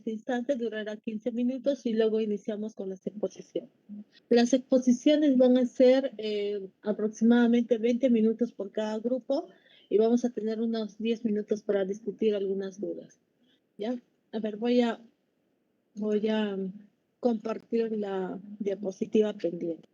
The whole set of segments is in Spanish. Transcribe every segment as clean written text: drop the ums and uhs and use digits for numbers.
este instante, durará 15 minutos y luego iniciamos con las exposiciones. Las exposiciones van a ser aproximadamente 20 minutos por cada grupo y vamos a tener unos 10 minutos para discutir algunas dudas. ¿Ya? A ver, voy a compartir la diapositiva pendiente.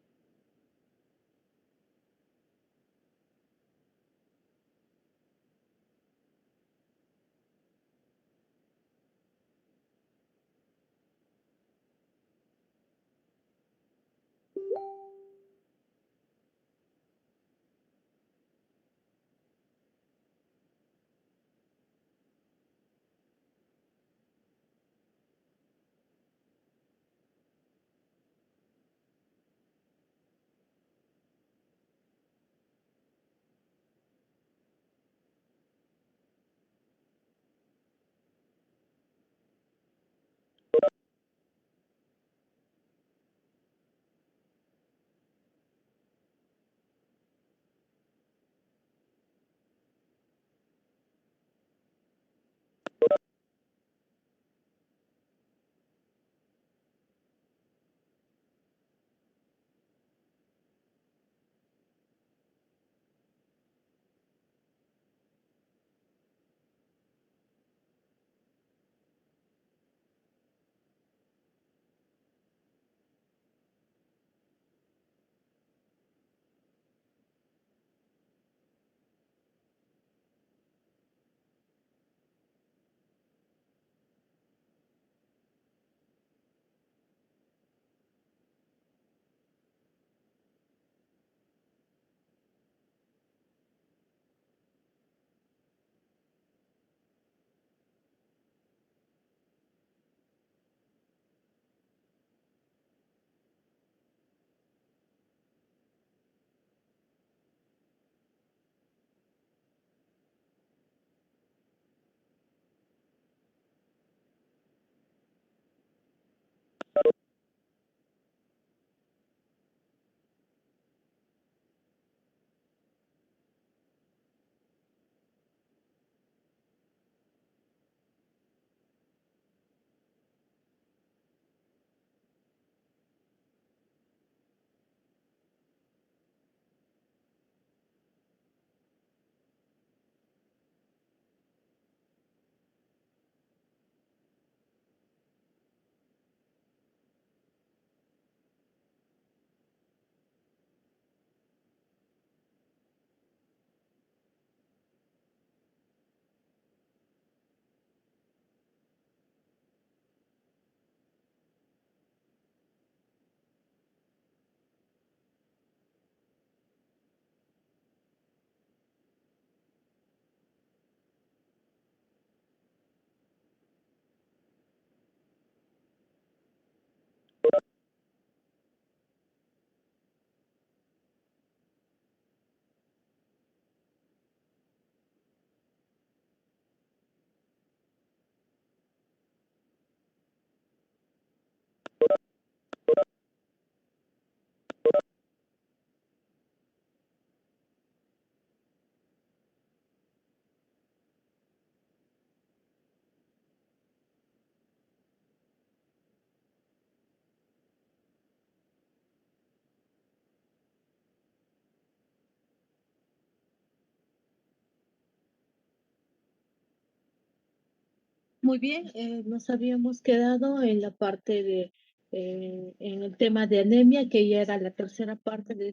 Muy bien, nos habíamos quedado en la parte en el tema de anemia, que ya era la tercera parte de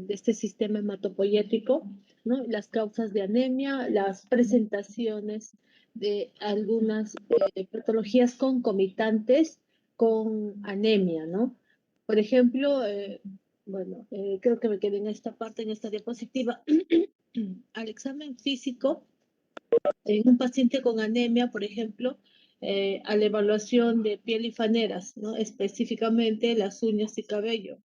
este sistema hematopoyético, ¿no? Las causas de anemia, las presentaciones de algunas patologías concomitantes con anemia, ¿no? Por ejemplo, creo que me quedé en esta parte, en esta diapositiva, al examen físico en un paciente con anemia, por ejemplo, a la evaluación de piel y faneras, ¿no? Específicamente las uñas y cabello.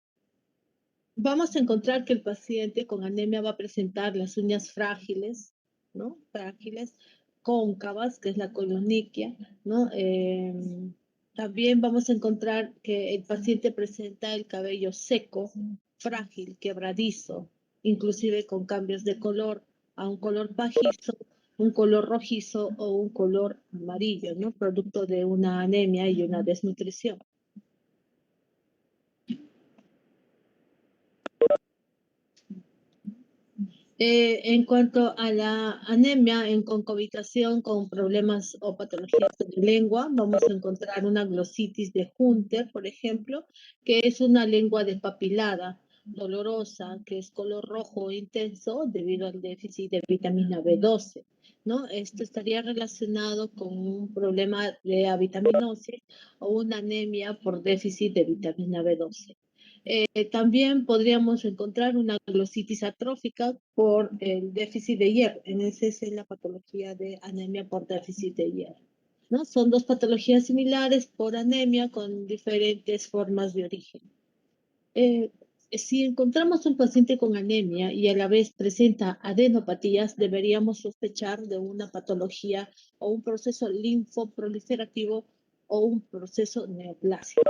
Vamos a encontrar que el paciente con anemia va a presentar las uñas frágiles, ¿no? Frágiles, cóncavas, que es la coloniquia, ¿no? También vamos a encontrar que el paciente presenta el cabello seco, frágil, quebradizo, inclusive con cambios de color a un color pajizo un color rojizo o un color amarillo, ¿no? Producto de una anemia y una desnutrición. En cuanto a la anemia en concavitación con problemas o patologías de la lengua, vamos a encontrar una glositis de Hunter, por ejemplo, que es una lengua despapilada, dolorosa, que es color rojo intenso debido al déficit de vitamina B12, ¿no? Esto estaría relacionado con un problema de avitaminosis o una anemia por déficit de vitamina B12. También podríamos encontrar una glositis atrófica por el déficit de hierro. En esa es la patología de anemia por déficit de hierro, ¿no? Son dos patologías similares por anemia con diferentes formas de origen. Si encontramos un paciente con anemia y a la vez presenta adenopatías, deberíamos sospechar de una patología o un proceso linfoproliferativo o un proceso neoplásico.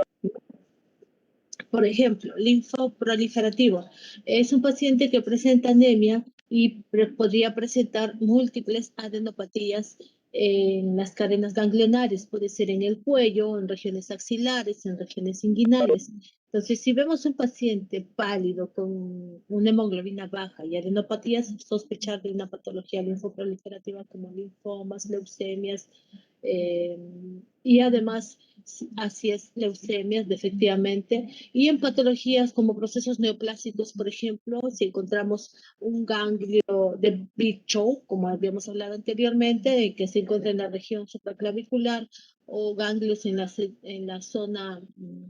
Por ejemplo, linfoproliferativo es un paciente que presenta anemia y podría presentar múltiples adenopatías en las cadenas ganglionares, puede ser en el cuello, en regiones axilares, en regiones inguinales. Entonces, si vemos un paciente pálido con una hemoglobina baja y adenopatías, sospechar de una patología linfoproliferativa como linfomas, leucemias, eh, y además, así es, leucemias, efectivamente, y en patologías como procesos neoplásicos, por ejemplo, si encontramos un ganglio de Big-Show, como habíamos hablado anteriormente, que se encuentra en la región supraclavicular, o ganglios en la zona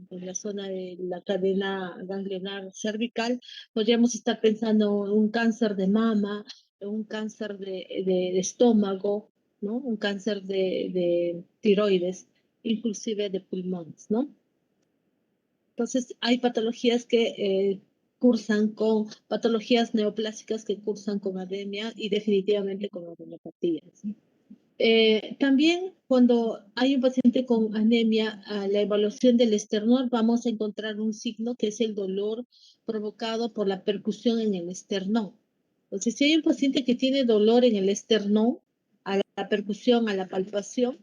de la cadena ganglionar cervical, podríamos estar pensando en un cáncer de mama, un cáncer de estómago, ¿no? Un cáncer de tiroides, inclusive de pulmones, ¿no? Entonces, hay patologías que cursan con patologías neoplásicas que cursan con anemia y definitivamente con adenopatías. También cuando hay un paciente con anemia, a la evaluación del esternón vamos a encontrar un signo que es el dolor provocado por la percusión en el esternón. Entonces, si hay un paciente que tiene dolor en el esternón, a la percusión, a la palpación,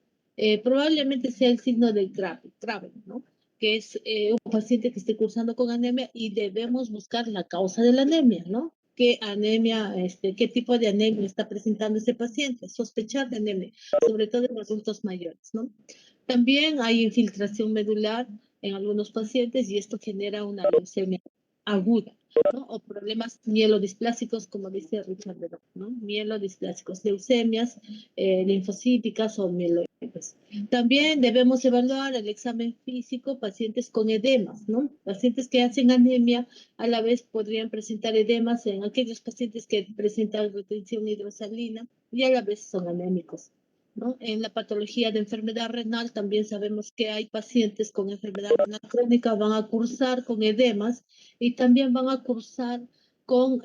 probablemente sea el signo del Graven, ¿no? Que es un paciente que esté cursando con anemia y debemos buscar la causa de la anemia, ¿no? ¿Qué anemia, qué tipo de anemia está presentando ese paciente? Sospechar de anemia, sobre todo en adultos mayores, ¿no? También hay infiltración medular en algunos pacientes y esto genera una leucemia aguda, ¿no? O problemas mielodisplásicos, como dice Richard Bedok, ¿no? Mielodisplásicos, leucemias linfocíticas o mieloides. También debemos evaluar el examen físico pacientes con edemas, ¿no? Pacientes que hacen anemia a la vez podrían presentar edemas en aquellos pacientes que presentan retención hidrosalina y a la vez son anémicos, ¿no? En la patología de enfermedad renal también sabemos que hay pacientes con enfermedad renal crónica van a cursar con edemas y también van a cursar con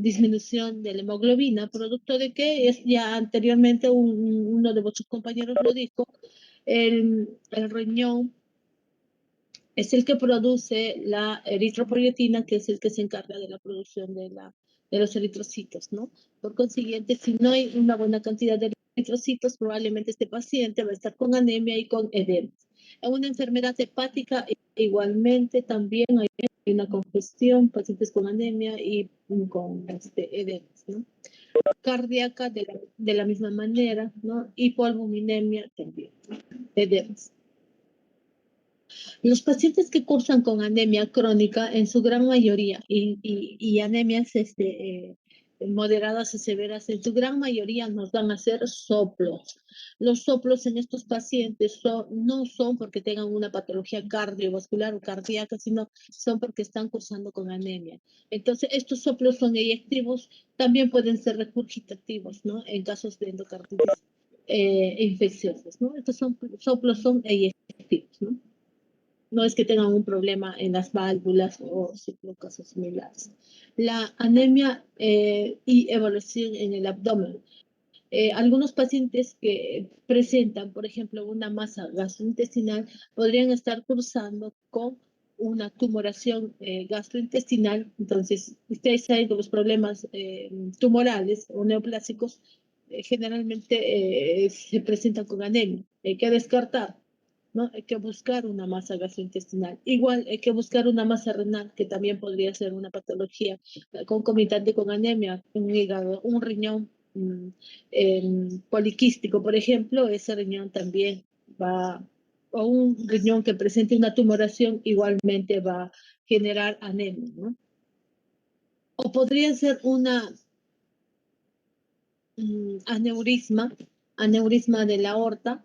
disminución de la hemoglobina, producto de que es ya anteriormente uno de vuestros compañeros lo dijo, el riñón es el que produce la eritropoyetina, que es el que se encarga de la producción de los eritrocitos, ¿no? Por consiguiente, si no hay una buena cantidad de eritrocitos, probablemente este paciente va a estar con anemia y con edema. En una enfermedad hepática, igualmente también hay una congestión, pacientes con anemia y con edemas, ¿no? Cardíaca de la misma manera, ¿no? Hipoalbuminemia también, edemas. Los pacientes que cursan con anemia crónica, en su gran mayoría, y anemias moderadas y severas, en su gran mayoría nos van a hacer soplos. Los soplos en estos pacientes no son porque tengan una patología cardiovascular o cardíaca, sino son porque están cursando con anemia. Entonces, estos soplos son eyectivos, también pueden ser regurgitativos, ¿no? En casos de endocarditis infecciosas, ¿no? Estos soplos son eyectivos, ¿no? No es que tengan un problema en las válvulas o casos similares. La anemia y evaluación en el abdomen. Algunos pacientes que presentan, por ejemplo, una masa gastrointestinal podrían estar cursando con una tumoración gastrointestinal. Entonces, ustedes saben que los problemas tumorales o neoplásicos generalmente se presentan con anemia. Hay que descartar, ¿no? Hay que buscar una masa gastrointestinal. Igual hay que buscar una masa renal, que también podría ser una patología concomitante con anemia, un hígado, un riñón poliquístico, por ejemplo, ese riñón también va, o un riñón que presente una tumoración igualmente va a generar anemia, ¿no? O podría ser una aneurisma, aneurisma de la aorta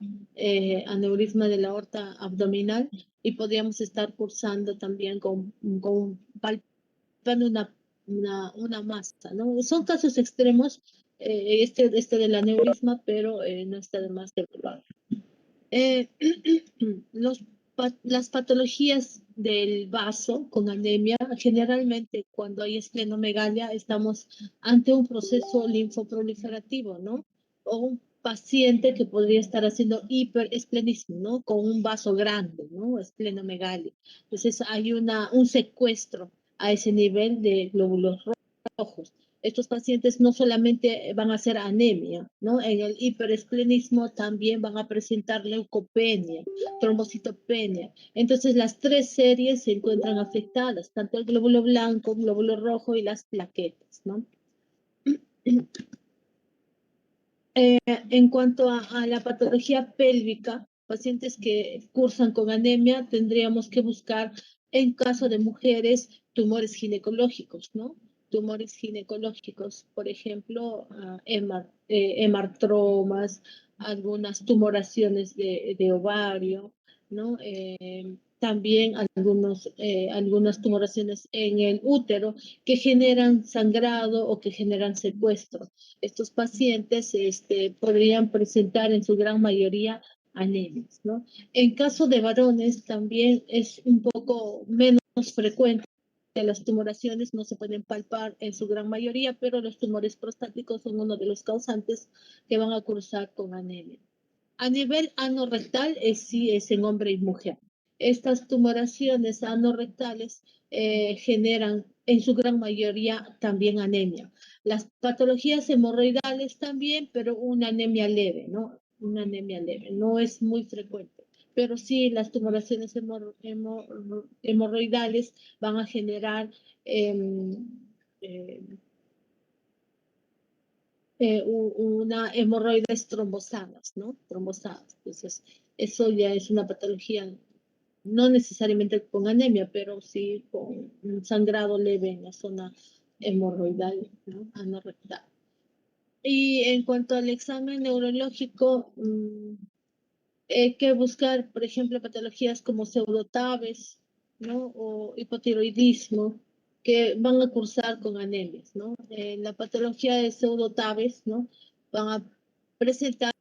abdominal, y podríamos estar cursando también con palpando una masa, ¿no? Son casos extremos, este del aneurisma, pero no está de más evaluar. Eh, los, las patologías del vaso con anemia, generalmente cuando hay esplenomegalia estamos ante un proceso linfoproliferativo, ¿no? O un paciente que podría estar haciendo hiperesplenismo, ¿no? Con un vaso grande, ¿no? Esplenomegalia. Entonces hay un secuestro a ese nivel de glóbulos rojos. Estos pacientes no solamente van a hacer anemia, ¿no? En el hiperesplenismo también van a presentar leucopenia, trombocitopenia. Entonces, las tres series se encuentran afectadas, tanto el glóbulo blanco, glóbulo rojo y las plaquetas, ¿no? En cuanto a la patología pélvica, pacientes que cursan con anemia, tendríamos que buscar, en caso de mujeres, tumores ginecológicos, ¿no? Tumores ginecológicos, por ejemplo, hemartromas, algunas tumoraciones de ovario, ¿no? También algunas tumoraciones en el útero que generan sangrado o que generan secuestro. Estos pacientes podrían presentar en su gran mayoría anemias, ¿no? En caso de varones también es un poco menos frecuente. Las tumoraciones no se pueden palpar en su gran mayoría, pero los tumores prostáticos son uno de los causantes que van a cursar con anemia. A nivel anorrectal, sí es en hombre y mujer. Estas tumoraciones anorrectales generan en su gran mayoría también anemia. Las patologías hemorroidales también, pero una anemia leve, ¿no? Una anemia leve, no es muy frecuente. Pero sí, las tumoraciones hemorroidales van a generar eh, una hemorroides trombosadas, ¿no? Trombosadas. Entonces, eso ya es una patología, no necesariamente con anemia, pero sí con un sangrado leve en la zona hemorroidal, ¿no? Anorrectal. Y en cuanto al examen neurológico, hay que buscar, por ejemplo, patologías como pseudotabes, ¿no? O hipotiroidismo, que van a cursar con anemias, ¿no? La patología de pseudotabes, ¿no? Van a presentar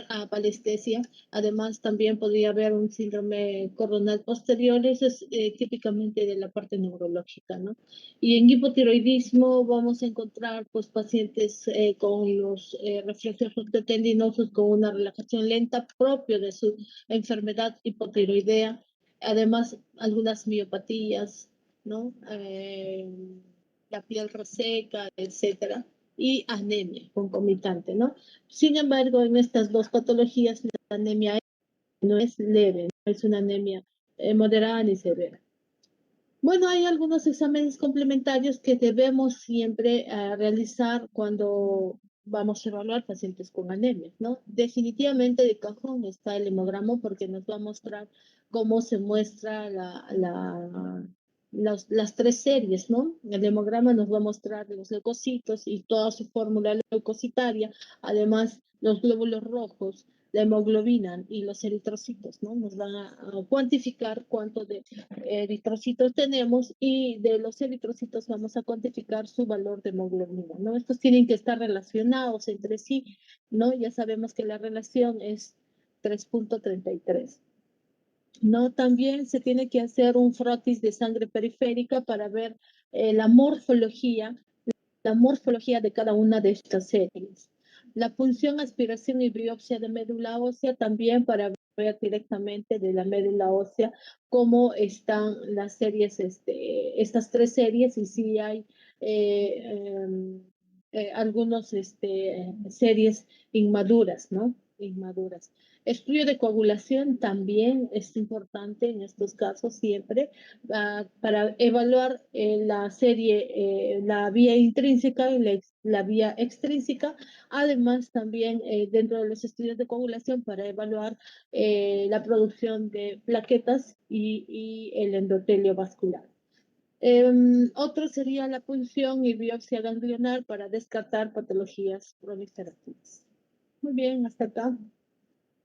a palestesia. Además, también podría haber un síndrome coronal posterior, eso es típicamente de la parte neurológica, ¿no? Y en hipotiroidismo vamos a encontrar pues pacientes con los reflejos tendinosos con una relajación lenta propio de su enfermedad hipotiroidea. Además, algunas miopatías, ¿no? La piel reseca, etcétera, y anemia concomitante, ¿no? Sin embargo, en estas dos patologías, la anemia no es leve, no es una anemia moderada ni severa. Bueno, hay algunos exámenes complementarios que debemos siempre realizar cuando vamos a evaluar pacientes con anemia, ¿no? Definitivamente de cajón está el hemograma porque nos va a mostrar cómo se muestra las tres series, ¿no? El hemograma nos va a mostrar los leucocitos y toda su fórmula leucocitaria, además los glóbulos rojos, la hemoglobina y los eritrocitos, ¿no? Nos van a cuantificar cuánto de eritrocitos tenemos y de los eritrocitos vamos a cuantificar su valor de hemoglobina, ¿no? Estos tienen que estar relacionados entre sí, ¿no? Ya sabemos que la relación es 3.33. ¿No? También se tiene que hacer un frotis de sangre periférica para ver la morfología de cada una de estas series. La punción, aspiración y biopsia de médula ósea también para ver directamente de la médula ósea cómo están las series, estas tres series y si hay algunos series inmaduras, ¿no? Inmaduras. Estudio de coagulación también es importante en estos casos siempre para evaluar la serie, la vía intrínseca y la vía extrínseca. Además, también dentro de los estudios de coagulación para evaluar la producción de plaquetas y el endotelio vascular. Otro sería la punción y biopsia ganglionar para descartar patologías proliferativas. Muy bien, hasta acá.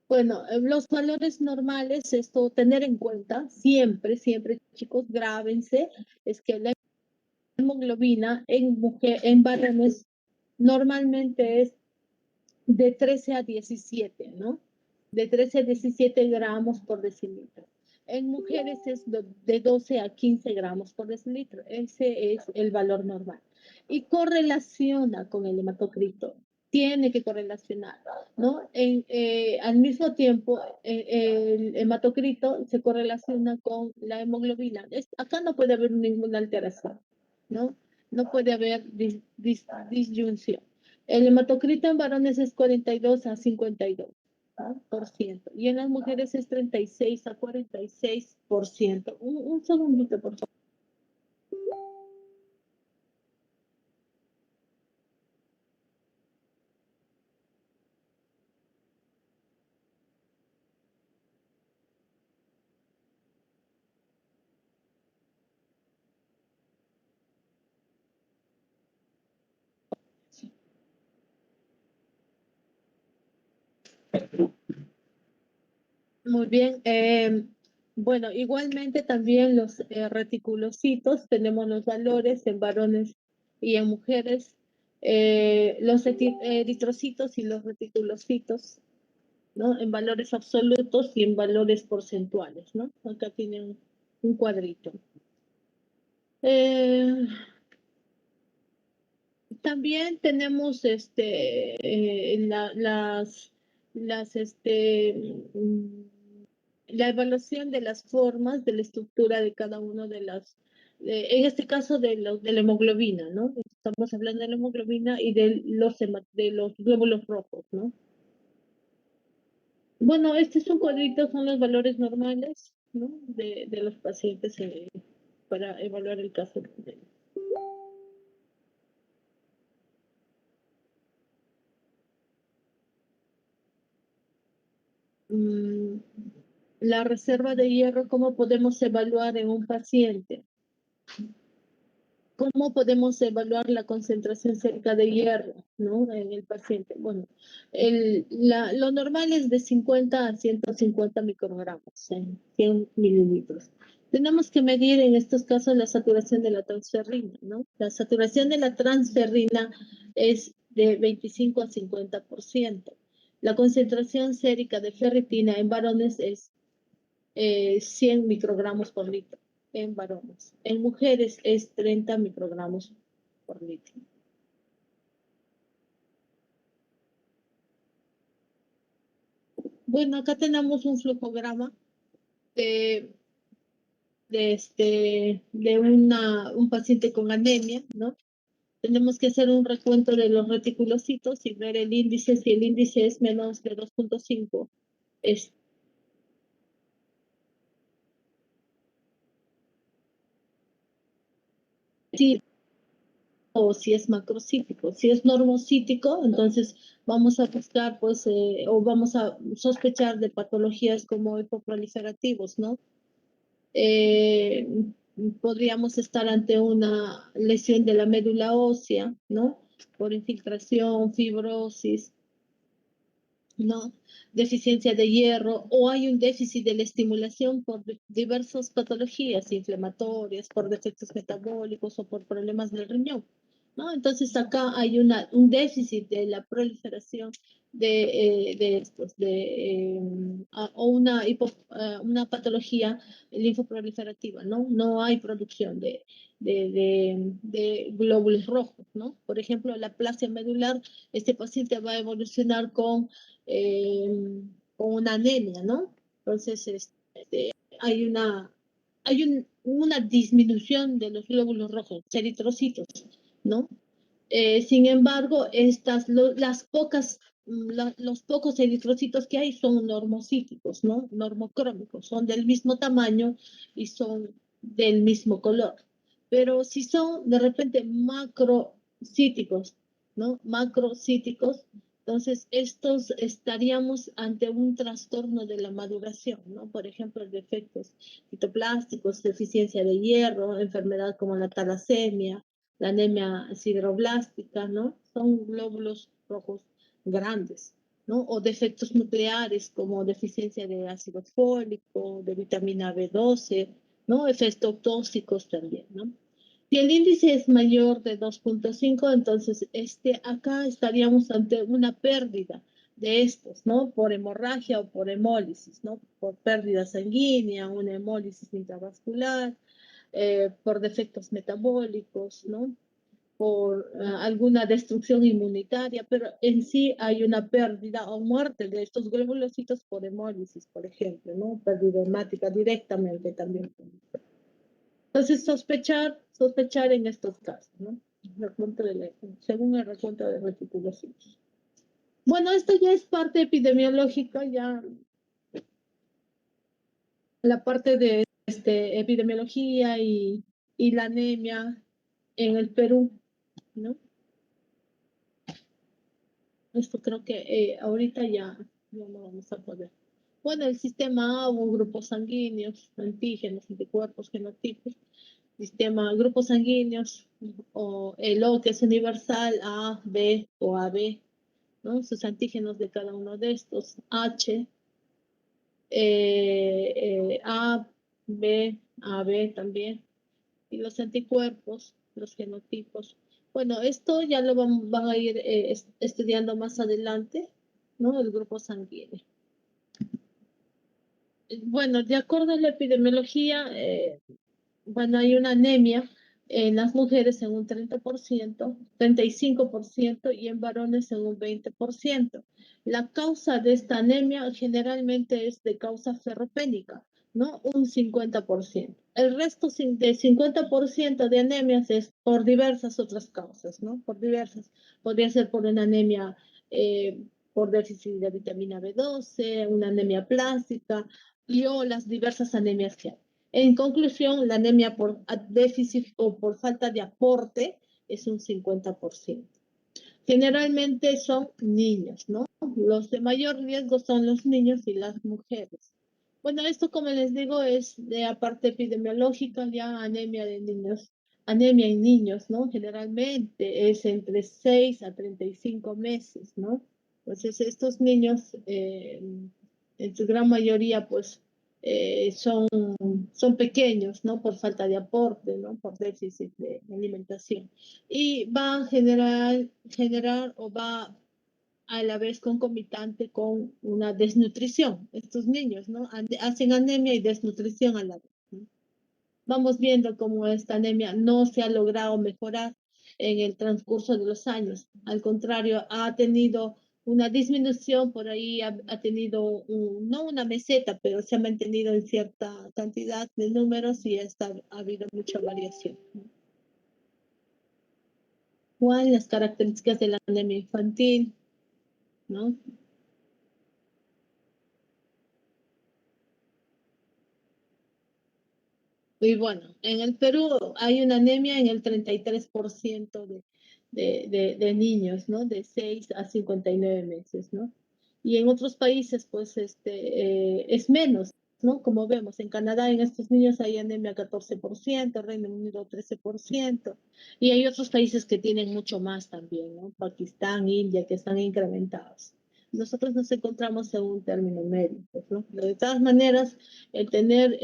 Bueno, los valores normales, esto tener en cuenta, siempre, siempre, chicos, grábense, es que la hemoglobina en varones normalmente es de 13 a 17, ¿no? De 13 a 17 gramos por decilitro. En mujeres es de 12 a 15 gramos por decilitro. Ese es el valor normal. Y correlaciona con el hematocrito. Tiene que correlacionar, ¿no? Al mismo tiempo, el hematocrito se correlaciona con la hemoglobina. Acá no puede haber ninguna alteración, ¿no? No puede haber disyunción. El hematocrito en varones es 42 a 52, ¿no? por ciento, y en las mujeres es 36 a 46%. Un segundito, por favor. Muy bien. Bueno, igualmente también los reticulocitos, tenemos los valores en varones y en mujeres, los eritrocitos y los reticulocitos, ¿no? En valores absolutos y en valores porcentuales, ¿no? Acá tienen un cuadrito. Eh, También tenemos mm, la evaluación de las formas de la estructura de cada uno de en este caso de la hemoglobina, ¿no? Estamos hablando de la hemoglobina y de los glóbulos rojos, ¿no? Bueno, este es un cuadrito, son los valores normales, ¿no? De los pacientes para evaluar el caso de. Mm, la reserva de hierro, ¿cómo podemos evaluar en un paciente? ¿Cómo podemos evaluar la concentración sérica de hierro, ¿no? en el paciente? Bueno, lo normal es de 50 a 150 microgramos en 100 mililitros. Tenemos que medir en estos casos la saturación de la transferrina, ¿no? La saturación de la transferrina es de 25 a 50%. La concentración sérica de ferritina en varones es 100 microgramos por litro en varones. En mujeres es 30 microgramos por litro. Bueno, acá tenemos un flujograma de, un paciente con anemia, ¿no? Tenemos que hacer un recuento de los reticulocitos y ver el índice. Si el índice es menos de 2.5, es sí, o si es macrocítico. Si es normocítico, entonces vamos a buscar, pues, o vamos a sospechar de patologías como hipoproliferativos, ¿no? Eh, Podríamos estar ante una lesión de la médula ósea, ¿no? Por infiltración, fibrosis, ¿no? Deficiencia de hierro, o hay un déficit de la estimulación por diversas patologías inflamatorias, por defectos metabólicos o por problemas del riñón, ¿no? Entonces acá hay un déficit de la proliferación de estos, o una patología linfoproliferativa, ¿no? No hay producción de glóbulos rojos, ¿no? Por ejemplo, la aplasia medular, este paciente va a evolucionar con una anemia, ¿no? Entonces, hay una disminución de los glóbulos rojos, eritrocitos, ¿no? Sin embargo, los pocos eritrocitos que hay son normocíticos, ¿no? Normocrómicos, son del mismo tamaño y son del mismo color. Pero si son de repente macrocíticos, ¿no? Macrocíticos, entonces estos estaríamos ante un trastorno de la maduración, ¿no? Por ejemplo, defectos citoplásticos, deficiencia de hierro, enfermedad como la talasemia, la anemia sideroblástica, ¿no? Son glóbulos rojos grandes, ¿no? O defectos nucleares como deficiencia de ácido fólico, de vitamina B12, ¿no? Efectos tóxicos también, ¿no? Si el índice es mayor de 2.5, entonces acá estaríamos ante una pérdida de estos, ¿no? Por hemorragia o por hemólisis, ¿no? Por pérdida sanguínea, una hemólisis intravascular, por defectos metabólicos, ¿no? Por alguna destrucción inmunitaria, pero en sí hay una pérdida o muerte de estos globulocitos por hemólisis, por ejemplo, ¿no? Pérdida hemática directamente también. Entonces, sospechar en estos casos, ¿no? Según el recuento de reticulocitos. Bueno, esto ya es parte epidemiológica, ya la parte de epidemiología y la anemia en el Perú, ¿no? Esto creo que ahorita ya no vamos a poder. Bueno, el sistema A hubo grupos sanguíneos, antígenos, anticuerpos, genotipos, sistema grupos sanguíneos, o el O que es universal, A, B o AB, ¿no? Sus antígenos de cada uno de estos, H, A, B, AB también, y los anticuerpos, los genotipos. Bueno, esto ya lo van a ir estudiando más adelante, ¿no? El grupo sanguíneo. Bueno, de acuerdo a la epidemiología, bueno, hay una anemia en las mujeres en un 30%, 35% y en varones en un 20%. La causa de esta anemia generalmente es de causa ferropénica, ¿no? Un 50%. El resto de 50% de anemias es por diversas otras causas, ¿no? Por diversas. Podría ser por una anemia por déficit de vitamina B12, una anemia plástica y o las diversas anemias que hay. En conclusión, la anemia por déficit o por falta de aporte es un 50%. Generalmente son niños, ¿no? Los de mayor riesgo son los niños y las mujeres. Bueno, esto, como les digo, es de aparte epidemiológica, ya anemia de niños, anemia en niños, ¿no? Generalmente es entre 6 a 35 meses, ¿no? Entonces, estos niños, en su gran mayoría, pues, son pequeños, ¿no? Por falta de aporte, ¿no? Por déficit de alimentación. Y va a generar o va a la vez concomitante con una desnutrición. Estos niños, ¿no? Hacen anemia y desnutrición a la vez, ¿no? Vamos viendo cómo esta anemia no se ha logrado mejorar en el transcurso de los años. Al contrario, ha tenido una disminución, por ahí ha tenido, no una meseta, pero se ha mantenido en cierta cantidad de números y ha habido mucha variación, ¿no? ¿Cuáles las características de la anemia infantil? ¿No? Y bueno, en el Perú hay una anemia en el 33% de niños, ¿no? De 6 a 59 meses, ¿no? Y en otros países, pues, es menos, ¿no? Como vemos, en Canadá en estos niños hay anemia 14%, Reino Unido 13%, y hay otros países que tienen mucho más también, ¿no? Pakistán, India, que están incrementados. Nosotros nos encontramos en un término medio, pues, ¿no? Pero de todas maneras, el tener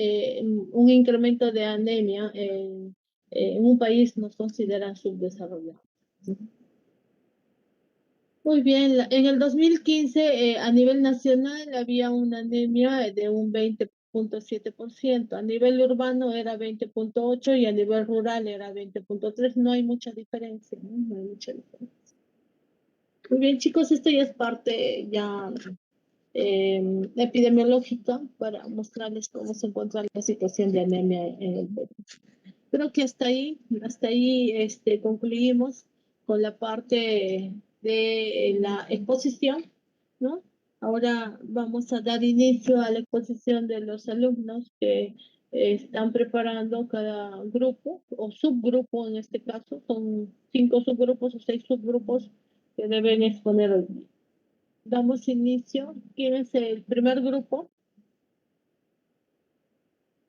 un incremento de anemia en un país nos considera subdesarrollado. Muy bien, en el 2015 a nivel nacional había una anemia de un 20.7%, a nivel urbano era 20.8% y a nivel rural era 20.3%. No hay mucha diferencia, ¿no? No hay mucha diferencia. Muy bien, chicos, esto ya es parte ya epidemiológica para mostrarles cómo se encuentra la situación de anemia en el Perú. Creo que hasta ahí concluimos. con la parte de la exposición, ¿no? Ahora vamos a dar inicio a la exposición de los alumnos que están preparando cada grupo o subgrupo en este caso. Son 5 subgrupos o 6 subgrupos que deben exponer hoy. Damos inicio. ¿Quién es el primer grupo?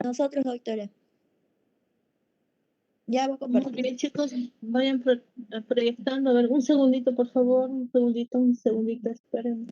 Nosotros, doctora. Ya voy a Muy compartir. bien, chicos, vayan proyectando. A ver, un segundito, por favor, un segundito, esperen.